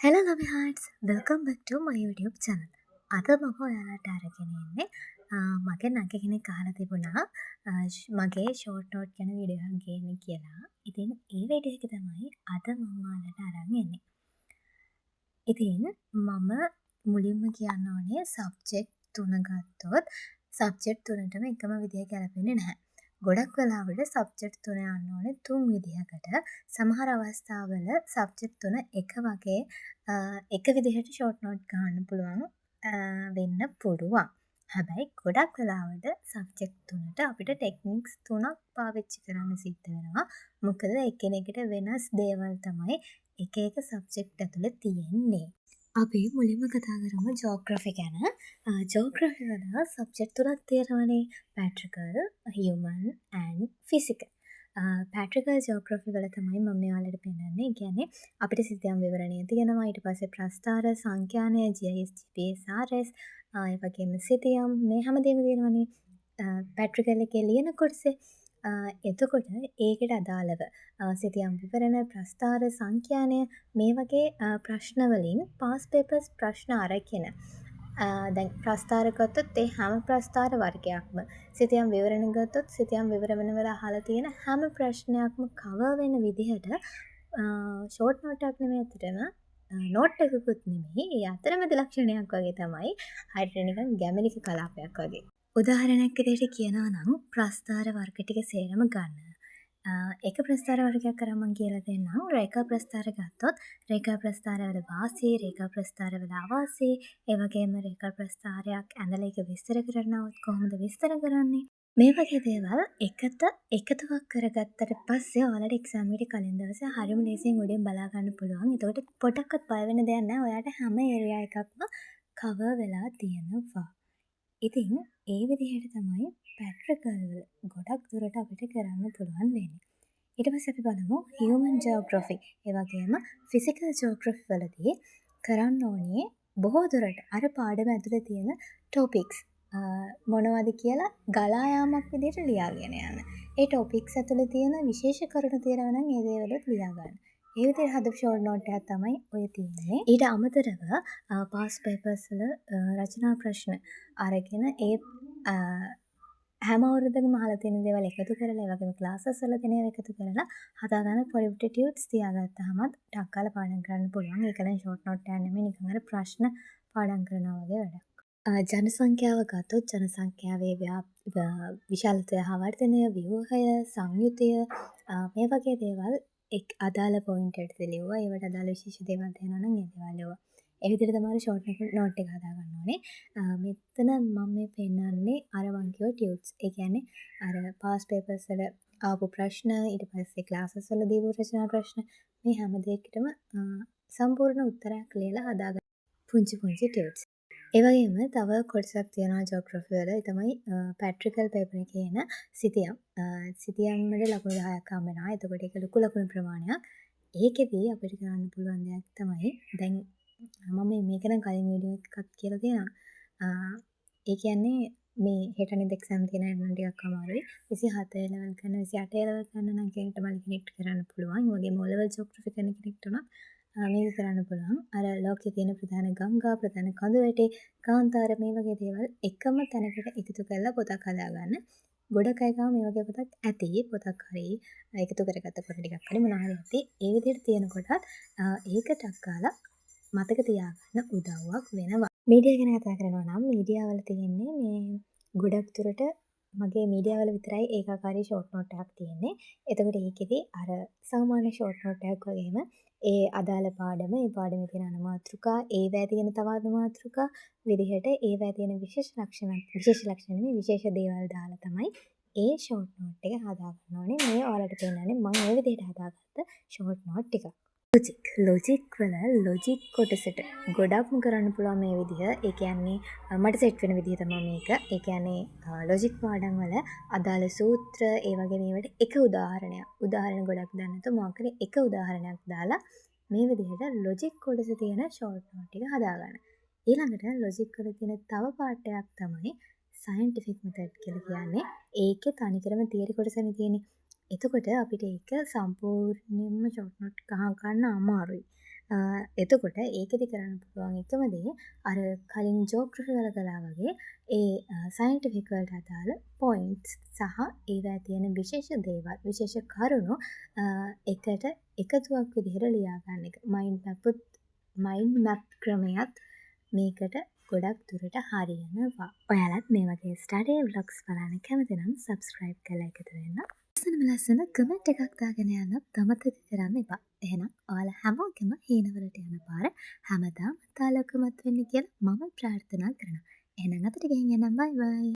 Hello lovely hearts, welcome back to my YouTube channel. අද මම ඔයාලට අරගෙන ඉන්නේ මගේ නග කෙනෙක් අහලා තිබුණා මගේ ෂෝට් නෝට් ගැන වීඩියෝ එකක් ගේන්න කියලා. ඉතින් ඒ වීඩියෝ එක තමයි අද මම ඔයාලට අරන් එන්නේ. ඉතින් මම මුලින්ම කියන්න ඕනේ සබ්ජෙක්ට් තුන ගත්තොත් සබ්ජෙක්ට් තුනටම එකම විදිය ගැලපෙන්නේ නැහැ. ගොඩක් වෙලාවට සබ්ජෙක්ට් තුන යන්න ඕනේ තුන් විදිහකට. සමහර අවස්ථාවල සබ්ජෙක්ට් තුන එක වගේ එක විදිහට ෂෝට් නෝට් ගන්න පුළුවන් වෙන්න පුළුවන්. හැබැයි ගොඩක් වෙලාවට සබ්ජෙක්ට් තුනට අපිට ටෙක්නික්ස් තුනක් පාවිච්චි කරන්න සිද්ධ වෙනවා. මොකද එකිනෙකට වෙනස් දේවල් තමයි එක එක සබ්ජෙක්ට් ඇතුළේ තියෙන්නේ. අපි මුලින්ම කතා කරමු ජෝග්‍රෆි ගැන. ජෝග්‍රෆි වල සබ්ජෙක්ට් තුනක් තියෙනවානේ. පැට්‍රිකල්, හියුමන් ඇන්ඩ් ෆිසිකල්. පැට්‍රිකල් ජෝග්‍රෆි වල තමයි මම ඔයාලට පෙන්නන්නේ. ඒ කියන්නේ අපිට සිතියම් විවරණය තියෙනවා. ඊට පස්සේ ප්‍රස්ථාර, සංඛ්‍යානය, GIS, GPS, RS, ඒ වගේම සිතියම් මේ හැමදේම තියෙනවානේ. පැට්‍රිකල් එකේ ලියන කොටසේ එතකොට ඒකට අදාළව සිතියම් විවරණ, ප්‍රස්ථාර, සංඛ්‍යානය මේ වගේ ප්‍රශ්නවලින් පාස් පේපර්ස් ප්‍රශ්න අරගෙන දැන් ප්‍රස්ථාර ගත්තොත් ඒ හැම ප්‍රස්ථාර වර්ගයක්ම සිතියම් විවරණ ගත්තොත් සිතියම් විවරණ වල අහලා තියෙන හැම ප්‍රශ්නයක්ම කවර් වෙන විදිහට ෂෝට් නෝට් එකක් නෙමෙයි අතරම නෝට් එකකුත් නෙමෙයි ඒ අතරමැද ලක්ෂණයක් වගේ තමයි හරියට නිකන් ගැමලික කලාපයක් වගේ. උදාහරණයක් විදිහට කියනවා නම් ප්‍රස්ථාර වර්ග ටික සේරම ගන්න. එක ප්‍රස්ථාර වර්ගයක් කරන් මම කියලා දෙන්නම්. රේඛා ප්‍රස්ථාර ගත්තොත් රේඛා ප්‍රස්ථාරවල වාසී, රේඛා ප්‍රස්ථාරවල අවාසී, ඒ වගේම රේඛා ප්‍රස්ථාරයක් ඇඳලා ඒක විස්තර කරනවත් කොහොමද විස්තර කරන්නේ? මේ වගේ දේවල් එකතුවක් කරගත්තට පස්සේ ඔයාලට එක්සෑම් එකට කලින් දවසේ හරියම ලේසියෙන් උඩින් බලා ගන්න පුළුවන්. එතකොට පොඩක්වත් බය වෙන්න දෙයක් නැහැ. ඔයාලට හැම ඒරියා එකක්ම කවර් වෙලා තියෙනවා. ඉතින් ඒ විදිහට තමයි පැට්‍රිකල් වල ගොඩක් දුරට අපිට කරන්න පුළුවන් වෙන්නේ. ඊට පස්සේ අපි බලමු හියුමන් ජියෝග්‍රෆි. ඒ වගේම ෆිසිකල් ජියෝග්‍රෆි වලදී කරන්න ඕනේ බොහෝ දුරට අර පාඩම ඇතුලේ තියෙන ටොපික්ස් මොනවද කියලා ගලා යාමක් විදිහට ලියාගෙන යන්න. ඒ ටොපික්ස් ඇතුලේ තියෙන විශේෂ කරුණු තියෙනවා නම් ඒ දේවලුත් ලියා ගන්න. ඒ විදිහට හදපු ෂෝට් නෝට් එකක් තමයි ඔය තියෙන්නේ. ඊට අමතරව පාස් පේපර්ස් වල රචනා ප්‍රශ්න අරගෙන ඒ හැම අවුරුද්දකම අහලා තියෙන දේවල් එකතු කරලා ඒ වගේම ක්ලාසස් වල තියෙන ඒවා එකතු කරලා හදාගන්න පොඩි පොඩි ටියුට්ස් තියාගත්තාම ටක් ගාලා පාඩම් කරන්න පුළුවන්. ඒක නම් ෂෝට් නෝට් එකක් නෙමෙයි නිකන් අර ප්‍රශ්න පාඩම් කරනවා වගේ වැඩක්. ජනසංඛ්‍යාව ගත්තොත් ජනසංඛ්‍යාවේ විශාලතය, ආවර්තනය, ව්‍යුහය, සංයුතය මේ වගේ දේවල් අදාළ පොයින්ට් එකට ලියුවා. ඒවට අදාළ විශේෂ දේවල් තියෙනවා නම් ඒ දේවල් ලියුවා. ඒ විදිහට තමයි ෂෝට් නෝට් එක හදා ගන්න ඕනේ. මෙතන මම මේ පෙන්නන්නේ අර මං කිව්ව ටියුට්ස්. ඒ කියන්නේ අර පාස් පේපර්ස් වල ආපු ප්‍රශ්න, ඊට පස්සේ ක්ලාසස් වල දීපු රචනා ප්‍රශ්න මේ හැම දෙයකටම සම්පූර්ණ උත්තරයක් ලියලා හදාගන්න පුංචි පුංචි ටියුට්ස්. ඒ වගේම තව කොටසක් තියෙනවා ජියෝග්‍රෆි වල. ඒ තමයි පැට්‍රිකල් පේපර් එකේ එන සිතියම්. සිතියම් වල ලකුණු 10ක් හම්බ වෙනවා. එතකොට ඒක ලොකු ලකුණු ප්‍රමාණයක්. ඒකෙදී අපිට කරන්න පුළුවන් දෙයක් තමයි දැන් මම මේක නම් කලින් වීඩියෝ එකක් කියලා තියෙනවා. ඒ කියන්නේ මේ හෙට අනිත් එක්සෑම් තියෙන නම් ටිකක් අමාරුයි. 27 ලෙවල් කරන 28 ලෙවල් කරන නම් කෙනෙක්ට මම කනෙක්ට් කරන්න පුළුවන්. ඒ වගේම O level ජියෝග්‍රෆි කරන කෙනෙක්ට උනත් මේක කරන්න පුළුවන්. අර ලෝකයේ තියෙන ප්‍රධාන ගංගා, ප්‍රධාන කඳුවැටේ, කාන්තාර මේ වගේ දේවල් එකම තැනකට එකතු කරලා පොතක් හදාගන්න. ගොඩක් අය ගාව මේ වගේ පොතක් ඇති. පොතක් හරි එකතු කරගත්ත පොත ටිකක් හරි මොනවා හරි ඇති. ඒ විදිහට තියෙනකොටත් ඒක ටක් ගාලා මතක තියාගන්න උදව්වක් වෙනවා. මීඩියා ගැන කතා කරනවා නම් මීඩියා වල තියෙන්නේ මේ ගොඩක් දුරට මගේ මීඩියා වල විතරයි ඒකාකාරී ෂෝට් නෝට් එකක් තියෙන්නේ. එතකොට ඒකෙදි අර සාමාන්‍ය ෂෝට් නෝට් එකක් වගේම ඒ අදාළ පාඩම, ඒ පාඩමේ තියෙන අනුමාතෘකා, ඒවැය තියෙන තව අනුමාතෘකා විදිහට ඒවැය තියෙන විශේෂ ලක්ෂණ නෙමෙයි විශේෂ දේවල් දාලා තමයි ඒ ෂෝට් නෝට් එක හදාගන්න ඕනේ. මේ ඔයාලට පෙන්නන්නේ මම ඒ විදිහට හදාගත්ත ෂෝට් නෝට් ටිකක්. ලොජික් වල ලොජික් කොටසට ගොඩක්ම කරන්න පුළුවන් මේ විදිහ. ඒ කියන්නේ මට සෙට් වෙන විදිහ තමයි මේක. ඒ කියන්නේ ලොජික් පාඩම් වල අදාළ සූත්‍ර ඒ වගේ මේවට එක උදාහරණ ගොඩක් දාන්න නැතුව මොකක් හරි එක උදාහරණයක් දාලා මේ විදිහට ලොජික් කොටසේ තියෙන ෂෝට් නෝට් ටික හදාගන්න. ඊළඟට ලොජික් වල තියෙන තව පාඩයක් තමයි සයන්ටිෆික් මෙතඩ් කියලා කියන්නේ. ඒකේ තනිකරම තියරි කොටසනේ තියෙන්නේ. එතකොට අපිට ඒක සම්පූර්ණයෙන්ම ෂෝට් නෝට් ගන්න අමාරුයි. එතකොට ඒකෙදි කරන්න පුළුවන් එකම දේ අර කලින් ජෝග්‍රෆි වල කළා වගේ ඒ සයන්ටිෆික් වලට අදාළ පොයින්ට්ස් සහ ඒවැ තියෙන විශේෂ දේවල් විශේෂ කරුණු එකට එකතුවක් විදිහට ලියා ගන්න එක. මයින්ඩ් මැප් ක්‍රමයක් මේකට ගොඩක් දුරට හරියනවා. ඔයාලත් මේ වගේ ස්ටඩි ව්ලොග්ස් බලන්න කැමති නම් සබ්ස්ක්‍රයිබ් කරලා එකතු වෙන්න. ලස්සන කමෙන්ට් එකක් දාගෙන යන්නත් අමතක කරන්න එපා. එහෙනම් ඔයාලා හැමෝගෙම හීනවලට යන පාර හැමදාම තාලකමත් වෙන්න කියලා මම ප්‍රාර්ථනා කරනවා. එහෙනම් අතට ගිහින් යන්න බයි බයි.